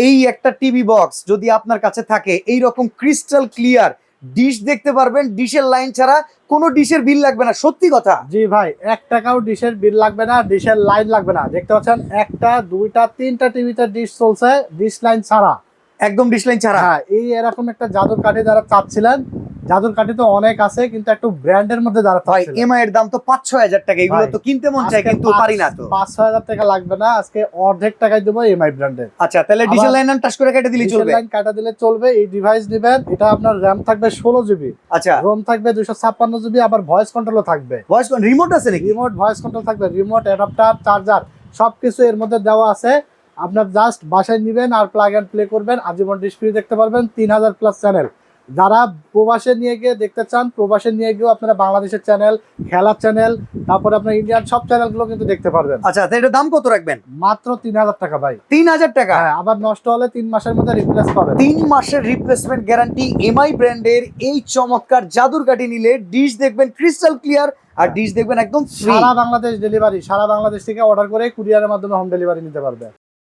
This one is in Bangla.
এই একটা টিভি বক্স যদি আপনার কাছে থাকে, এই রকম ক্রিস্টাল ক্লিয়ার ডিশ দেখতে পারবেন, ডিশের লাইন ছাড়া কোনো ডিশের বিল লাগবে না। সত্যি কথা। জি ভাই, 1 টাকাও ডিশের বিল লাগবে না, ডিশের লাইন লাগবে না। দেখতে পাচ্ছেন একটা, দুইটা, তিনটা টিভিতে ডিশ চলছে, ডিশ লাইন ছাড়া, একদম ডিশ লাইন ছাড়া। হ্যাঁ। এই এরকম একটা জাদুর কাঠি যারা চাচ্ছিলেন, জাদুর কাঠি তো অনেক আছে, কিন্তু একটু ব্র্যান্ডের মধ্যে যারা ভাই চাচ্ছিলেন, এমআই এর দাম তো 5-6 হাজার টাকা, এগুলো ভাই, তো কিনতে মন চায় আজকে কিন্তু পারি না তো। 5-6 হাজার টাকা লাগবে না, আজকে অর্ধেক টাকায় দেবো এমআই ব্র্যান্ডের। আচ্ছা, তাহলে ডিশের আবার লাইন টাচ করে কেটে দিলেই ডিশের চলবে। লাইন কাটা দিলে চলবে। এই ডিভাইস নেবেন, এটা আপনার র্যাম থাকবে 16 জিবি, আচ্ছা, রোম থাকবে 256 জিবি, আবার ভয়েস কন্ট্রোলও থাকবে। ভয়েস রিমোট আছে নাকি? রিমোট ভয়েস কন্ট্রোল থাকবে, রিমোট, অ্যাডাপ্টার, চার্জার সবকিছু এর মধ্যে দেওয়া আছে। আপনার জাস্ট বাসায় নেবেন আর প্লাগ এন্ড প্লে করবেন, আজীবন ডিশ ফ্রি দেখতে পারবেন। 3000 প্লাস চ্যানেল। যারা প্রবাসে নিয়ে গিয়ে দেখতে চান, প্রবাসে নিয়ে গিয়েও আপনারা বাংলাদেশের চ্যানেল, খেলার চ্যানেল, তারপরে আপনার ইন্ডিয়ান সব চ্যানেলগুলো কিন্তু দেখতে পারবেন। আচ্ছা, তো এটার দাম কত রাখবেন? মাত্র 3000 টাকা ভাই। 3000 টাকা। হ্যাঁ, আবার নষ্ট হলে 3 মাসের মধ্যে রিপ্লেস পাবেন। 3 মাসের রিপ্লেসমেন্ট গ্যারান্টি। এমআই ব্র্যান্ডের এই চমৎকার জাদুর কাঠি নিলে ডিশ দেখবেন ক্রিস্টাল ক্লিয়ার, আর ডিশ দেখবেন একদম ফ্রি। সারা বাংলাদেশ ডেলিভারি, সারা বাংলাদেশ থেকে অর্ডার করে কুরিয়ারের মাধ্যমে হোম ডেলিভারি নিতে পারবে।